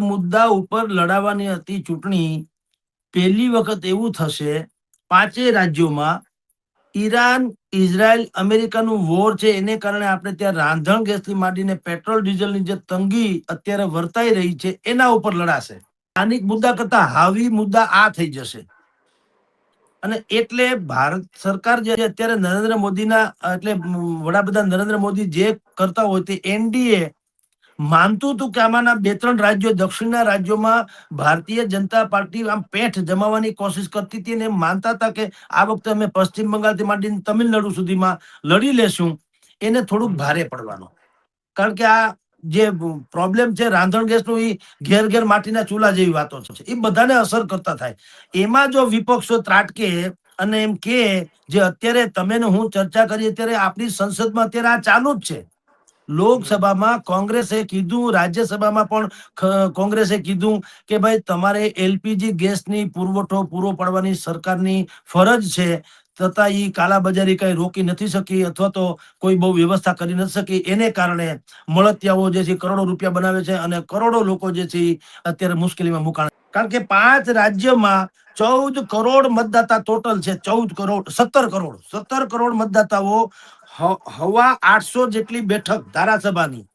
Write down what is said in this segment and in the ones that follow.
મુદ્દા ઉપર લડાવવાની હતી ચૂંટણી. પહેલી વખત એવું થશે 5 રાજ્યોમાં ઈરાન, ઇઝરાયલ, અમેરિકાનું વોર છે, એને કારણે આપણે ત્યાં રાંધણ ગેસથી માંડીને પેટ્રોલ ડીઝલની જે તંગી અત્યારે વર્તાઈ રહી છે એના ઉપર લડાશે. સ્થાનિક મુદ્દા કરતા હાવી મુદ્દા આ થઈ જશે. અને એટલે ભારત સરકાર જે અત્યારે નરેન્દ્ર મોદીના એટલે વડાપ્રધાન નરેન્દ્ર મોદી જે કરતા હોય તે એનડીએ માનતું હતું કે આમાંના 2-3 રાજ્યો દક્ષિણના રાજ્યોમાં ભારતીય જનતા પાર્ટી આમ પેઠ જમાવવાની કોશિશ કરતી હતી અને માનતા હતા કે આ વખતે અમે પશ્ચિમ બંગાળથી માંડીને તમિલનાડુ સુધીમાં લડી લેશું. એને થોડુંક ભારે પડવાનું, કારણ કે આ જે પ્રોબ્લેમ છે રાંધણ ગેસનું, એ ઘેર ઘેર માટીના ચૂલા જેવી વાતો છે, એ બધાને અસર કરતા થાય. એમાં જો વિપક્ષો ત્રાટકે અને એમ કે જે અત્યારે તમે ને હું ચર્ચા કરી, અત્યારે આપણી સંસદમાં અત્યારે આ ચાલુ જ છે. લોકસભામાં કોંગ્રેસે કીધું, રાજ્યસભામાં પણ કોંગ્રેસે કીધું કે ભાઈ તમારે એલપીજી ગેસની પુરવઠો પૂરો પાડવાની સરકારની ફરજ છે, છતાં એ કાલાબજારી કઈ રોકી નથી શકી અથવા તો કોઈ બહુ વ્યવસ્થા કરી નથી શકી. એને કારણે મળતિયાઓ જે છે કરોડો રૂપિયા બનાવે છે અને કરોડો લોકો જે છે અત્યારે મુશ્કેલીમાં મુકાણ. કારણ કે 5 રાજ્યમાં 14 કરોડ મતદાતા ટોટલ છે. 17 કરોડ મતદાતાઓ, 800 જેટલી બેઠક ધારાસભાની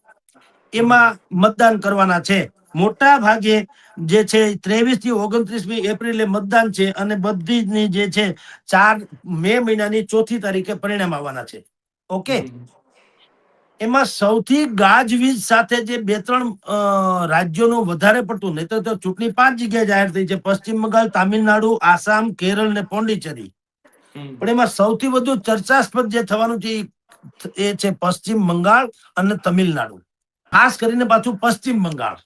એમાં મતદાન કરવાના છે. મોટા ભાગે જે છે 23 થી 29મી એપ્રિલે મતદાન છે અને બધી જે છે 4 મે મહિનાની 4મી તારીખે પરિણામ આવવાના છે. ઓકે, એમાં સૌથી ગાજવીજ સાથે જે 2-3 રાજ્યોનું વધારે પડતું, નહીં તો ચૂંટણી 5 જગ્યાએ જાહેર થઈ છે: પશ્ચિમ બંગાળ, તામિલનાડુ, આસામ, કેરળ ને પોંડિચેરી. પણ એમાં સૌથી વધુ ચર્ચાસ્પદ જે થવાનું છે એ છે પશ્ચિમ બંગાળ અને તમિલનાડુ. ખાસ કરીને પાછું પશ્ચિમ બંગાળ.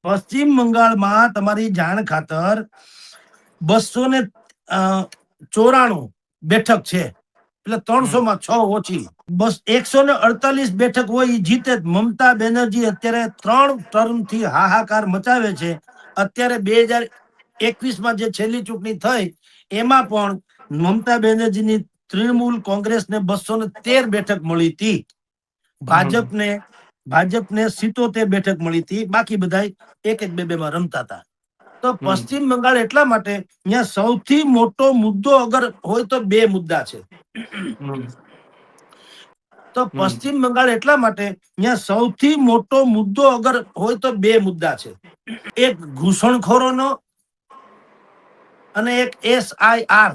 પશ્ચિમ બંગાળમાં તમારી જાણ ખાતર 294 બેઠક છે, એટલે 300માં 6 ઓછી. બસ 148 બેઠક હોય એ જીતે. મમતા બેનર્જી અત્યારે 3 ટર્મથી હાહાકાર મચાવે છે. અત્યારે 2021માં જે છેલ્લી ચૂંટણી થઈ એમાં પણ મમતા બેનર્જીની તૃણમૂલ કોંગ્રેસને 213 બેઠક મળી હતી. ભાજપને 77 બેઠક મળી હતી. બાકી બધા 1-1, 2-2માં રમતા હતા. તો પશ્ચિમ બંગાળ એટલા માટે અહીંયા સૌથી મોટો મુદ્દો અગર હોય તો 2 મુદ્દા છે. તો પશ્ચિમ બંગાળ એટલા માટે અહીંયા સૌથી મોટો મુદ્દો અગર હોય તો 2 મુદ્દા છે. એક ઘૂસણખોરોનો અને એક SIR,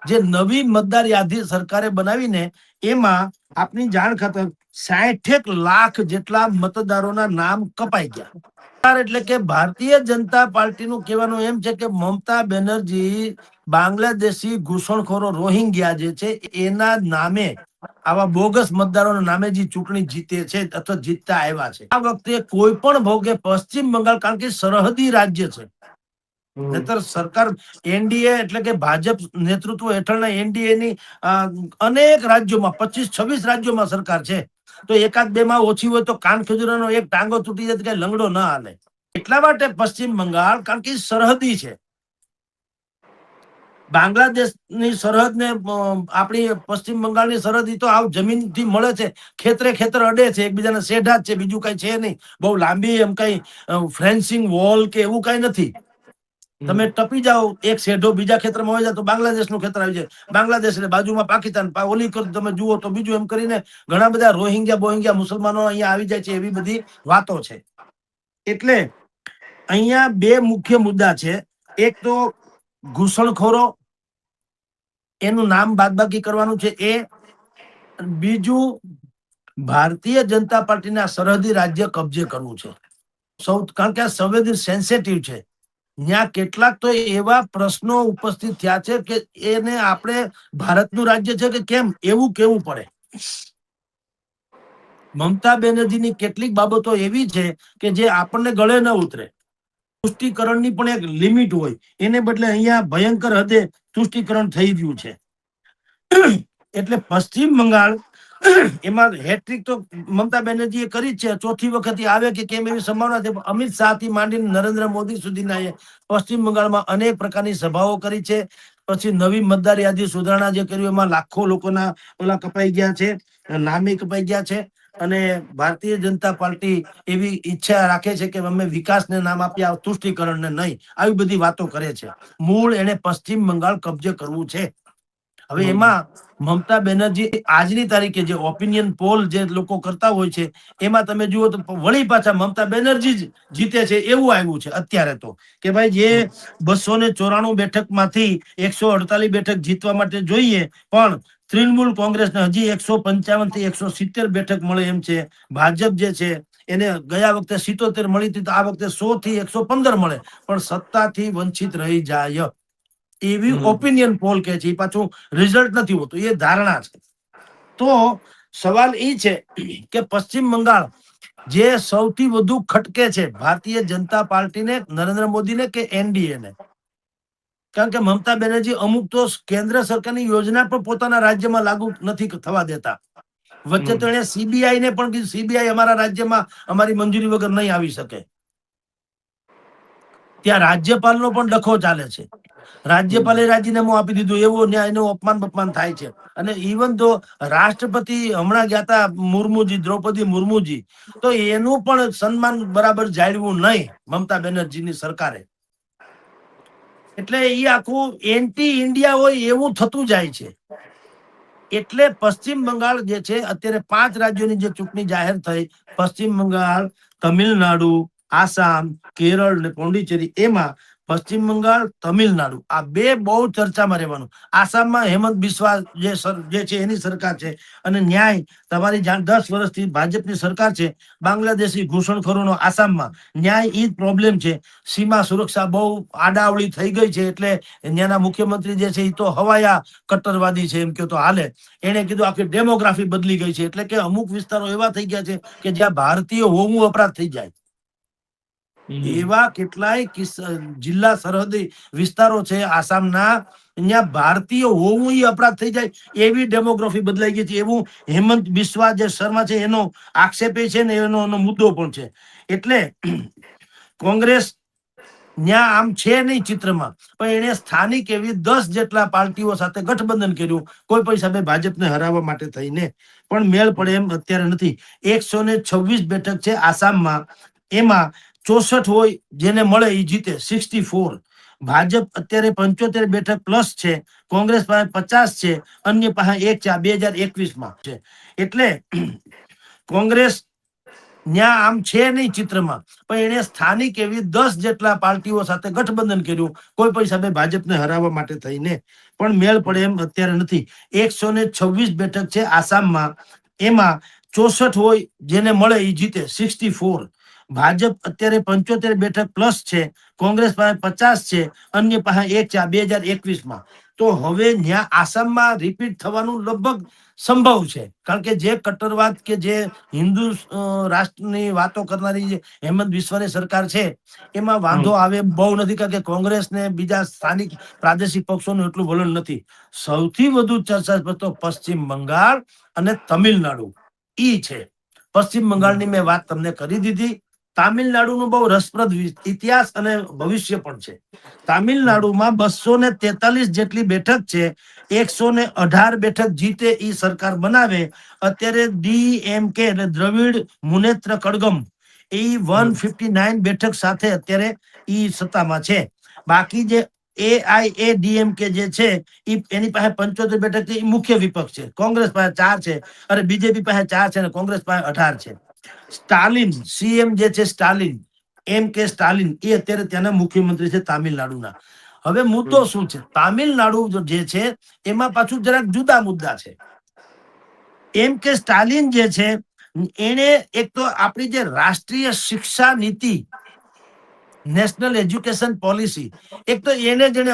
જે નવી મતદાર યાદી સરકારે બનાવીને એમાં આપની જાણ ખાતર 66 લાખ જેટલા મતદારોના નામ કપાઈ ગયા. એટલે કે ભારતીય જનતા પાર્ટીનું કહેવાનું એમ છે કે મમતા બેનર્જી બાંગ્લાદેશી ઘૂસણખોરો રોહિંગ્યા જે છે એના નામે, આવા બોગસ મતદારોના નામે જે ચૂંટણી જીતે છે અથવા જીતતા આવ્યા છે. આ વખતે કોઈ પણ ભોગે પશ્ચિમ બંગાળ, કારણ કે સરહદી રાજ્ય છે, નહીતર સરકાર એનડીએ એટલે કે ભાજપ નેતૃત્વ હેઠળના એનડીએ ની અનેક રાજ્યોમાં 25-26 રાજ્યોમાં સરકાર છે. તો 1-2માં ઓછી હોય તો કાન ખજૂરાનો એક ટાંગો તૂટી જાય કઈ લંગડો ના હાલે. એટલા માટે પશ્ચિમ બંગાળ, કારણ કે સરહદી છે. બાંગ્લાદેશની સરહદ ને આપણી પશ્ચિમ બંગાળની સરહદ તો આવ જમીનથી મળે છે, ખેતરે અડે છે, એકબીજાના શેઢા જ છે, બીજું કઈ છે નહીં. બહુ લાંબી એમ કઈ ફેન્સિંગ વોલ કે એવું કઈ નથી. તમે ટપી જાઓ એક શેઢો બીજા ખેતરમાં હોય જાય તો બાંગ્લાદેશનું ખેતર આવી જાય. બાંગ્લાદેશ એટલે બાજુમાં પાકિસ્તાન, ઓલી તમે જુઓ તો બીજું, એમ કરીને ઘણા બધા રોહિંગ્યા મુસલમાનો અહીંયા આવી જાય છે. એવી બધી વાતો છે. એટલે અહીંયા 2 મુખ્ય મુદ્દા છે. એક તો ઘૂસણખોરો, એનું નામ બાદબાકી કરવાનું છે એ. બીજું ભારતીય જનતા પાર્ટીના સરહદી રાજ્ય કબજે કરવું છે. કારણ કે આ સંવેદન સેન્સિટિવ છે. ત્યાં કેટલાક તો એવા પ્રશ્નો ઉપસ્થિત થયા છે કે એને આપણે ભારતનું રાજ્ય છે કે કેમ એવું કેવું પડે. મમતા બેનર્જીની કેટલીક બાબતો એવી છે કે જે આપણને ગળે ન ઉતરે. તુષ્ટિકરણની પણ એક લિમિટ હોય, એને બદલે અહીંયા ભયંકર હદે તુષ્ટિકરણ થઈ રહ્યું છે. એટલે પશ્ચિમ બંગાળ એમાં હેટ્રિક તો મમતા બેનર્જીએ કરી જ છે. 4થી વખત આવે કે કેમ એવી સંભાવના છે. અમિત શાહ થી માંડીને નરેન્દ્ર મોદી સુધીના પશ્ચિમ બંગાળમાં અનેક પ્રકારની સભાઓ કરી છે. પછી નવી મતદાર યાદી સુધારણા જે કર્યું એમાં લાખો લોકોના ઓલા કપાઈ ગયા છે, નામે કપાઈ ગયા છે. અને ભારતીય જનતા પાર્ટી એવી ઈચ્છા રાખે છે કે અમે વિકાસને નામ આપીએ, તુષ્ટિકરણને નહીં, આવી બધી વાતો કરે છે. મૂળ એને પશ્ચિમ બંગાળ કબજે કરવું છે. હવે એમાં મમતા બેનર્જી આજની તારીખે જે ઓપિનિયન પોલ જે લોકો કરતા હોય છે એમાં તમે જુઓ તો વળી પાછા મમતા બેનર્જી જ જીતે છે એવું આવ્યું છે અત્યારે તો, કે ભાઈ જે 294 બેઠકમાંથી 148 બેઠક જીતવા માટે જોઈએ, પણ તૃણમૂલ કોંગ્રેસને હજી 155 થી 170 બેઠક મળે એમ છે. ભાજપ જે છે એને ગયા વખતે 77 મળી હતી, તો આ વખતે 100 થી 115 મળે, પણ સત્તાથી વંચિત રહી જાય એવી ઓપિનિયન પોલ કે છે. પાછું રિઝલ્ટ નથી હોતું, એ ધારણા છે. તો સવાલ એ છે કે પશ્ચિમ બંગાળ જે સૌથી વધુ ખટકે છે ભારતીય જનતા પાર્ટીને, નરેન્દ્ર મોદીને કે એનડીએ ને, કારણ કે મમતા બેનર્જી અમુક તો કેન્દ્ર સરકારની યોજના પણ પોતાના રાજ્યમાં લાગુ નથી થવા દેતા. વચ્ચે તો એને સીબીઆઈ ને પણ કીધું, સીબીઆઈ અમારા રાજ્યમાં અમારી મંજૂરી વગર નહીં આવી શકે. ત્યાં રાજ્યપાલનો પણ ડખો ચાલે છે. રાજ્યપાલે રાજીનામું આપી દીધું, એવું એનું અપમાન થાય છે. અને ઇવન તો રાષ્ટ્રપતિ હમણાં ગયા હતા મુર્મુજી, દ્રૌપદી મુર્મુજી, તો એનું પણ સન્માન બરાબર જાળવ્યું નહીં મમતા બેનર્જીની સરકારે. એટલે એ આખું એન્ટી ઇન્ડિયા હોય એવું થતું જાય છે. એટલે પશ્ચિમ બંગાળ જે છે અત્યારે 5 રાજ્યોની જે ચૂંટણી જાહેર થઈ, પશ્ચિમ બંગાળ, તમિલનાડુ, આસામ, કેરળ ને પોંડિચેરી, એમાં પશ્ચિમ બંગાળ, તમિલનાડુ આ બે બહુ ચર્ચામાં રહેવાનું. આસામમાં હેમંત બિસ્વા જે છે એની સરકાર છે, અને ન્યાય તમારી 10 વર્ષથી ભાજપની સરકાર છે. બાંગ્લાદેશી ઘૂસણખોરોનો આસામમાં ન્યાય ઈ જ પ્રોબ્લેમ છે. સીમા સુરક્ષા બહુ આડાવડી થઈ ગઈ છે, એટલે ત્યાંના મુખ્યમંત્રી જે છે એ તો હવાયા કટ્ટરવાદી છે એમ કે તો હાલે. એને કીધું આખી ડેમોગ્રાફી બદલી ગઈ છે, એટલે કે અમુક વિસ્તારો એવા થઈ ગયા છે કે જ્યાં ભારતીય હોવું અપરાધ થઈ જાય. એવા કેટલાય જિલ્લા સરહદી વિસ્તારો છે આસામના, અહીંયા ભારતીય હોવું એ અપરાધ થઈ જાય એવી ડેમોગ્રાફી બદલાઈ ગઈ છે. એવું હેમંત બિસ્વા જે શર્મા છે એનો આક્ષેપ છે ને, એનો મુદ્દો પણ છે. એટલે કોંગ્રેસ ન્યા આમ છે નહીં ચિત્રમાં, પણ એને સ્થાનિક એવી 10 જેટલા પાર્ટીઓ સાથે ગઠબંધન કર્યું કોઈ પણ હિસાબે ભાજપને હરાવવા માટે થઈને, પણ મેળ પડે એમ અત્યારે નથી. 126 બેઠક છે આસામમાં, એમાં 64 હોય જેને મળે એ જીતે, 64. ભાજપ અત્યારે 75 બેઠક પ્લસ છે, કોંગ્રેસ પાસે 50 છે, અન્ય પાસે 1 છે. આ 2021માં છે. એટલે કોંગ્રેસ ન્યા આમ છે નહીં ચિત્રમાં, પણ એને સ્થાનિક એવી 10 જેટલા પાર્ટીઓ સાથે ગઠબંધન કર્યું કોઈ પણ હિસાબે ભાજપને હરાવવા માટે થઈને, પણ મેળ પડે એમ અત્યારે નથી. 126 બેઠક છે આસામમાં, એમાં 64 હોય જેને મળે એ જીતે, 64. ભાજપ અત્યારે 75 બેઠક પ્લસ છે, કોંગ્રેસ પાસે 50 છે, અન્ય પાસે 1 છે. આ 2021માં. તો હવે ત્યાં આસામમાં રિપીટ થવાનું લગભગ સંભવ છે, કારણ કે જે કટ્ટરવાદ કે જે હિન્દુ રાષ્ટ્રની વાતો કરનારી જે હેમંત બિસ્વાની સરકાર છે એમાં વાંધો આવે બહુ નથી, કારણ કે કોંગ્રેસ ને બીજા સ્થાનિક પ્રાદેશિક પક્ષોનું એટલું વલણ નથી. સૌથી વધુ ચર્ચા તો પશ્ચિમ બંગાળ અને તમિલનાડુ ઈ છે. પશ્ચિમ બંગાળની મેં વાત તમને કરી દીધી. તામિલનાડુનું બહુ રસપ્રદ ઇતિહાસ અને ભવિષ્ય પણ છે. તામિલનાડુમાં 243 જેટલી બેઠક છે, 118 બેઠક જીતે ઈ સરકાર બનાવે. અત્યારે ડીએમકે એટલે દ્રવિડ મુનેત્ર કડગમ એ 159 બેઠક સાથે અત્યારે ઈ સત્તામાં છે. બાકી જે એઆઈએડીએમકે જે છે એની પાસે 75 બેઠક છે, એ મુખ્ય વિપક્ષ છે. કોંગ્રેસ પાસે 4 છે, અને બીજેપી પાસે 4 છે, અને કોંગ્રેસ પાસે 18 છે. સ્ટાલિન સીએમ જે છે, સ્ટાલિન કે સ્ટાલિન એ અત્યારે ત્યાંના મુખ્યમંત્રી છે તામિલનાડુના. હવે મુદ્દો શું છે? તામિલનાડુ જે છે એમાં પાછું જરાક જુદા મુદ્દા છે. કે સ્ટાલિન જે છે એને એક તો આપણી જે રાષ્ટ્રીય શિક્ષા નીતિ, નેશનલ એજ્યુકેશન પોલિસી, એક તો એને જેને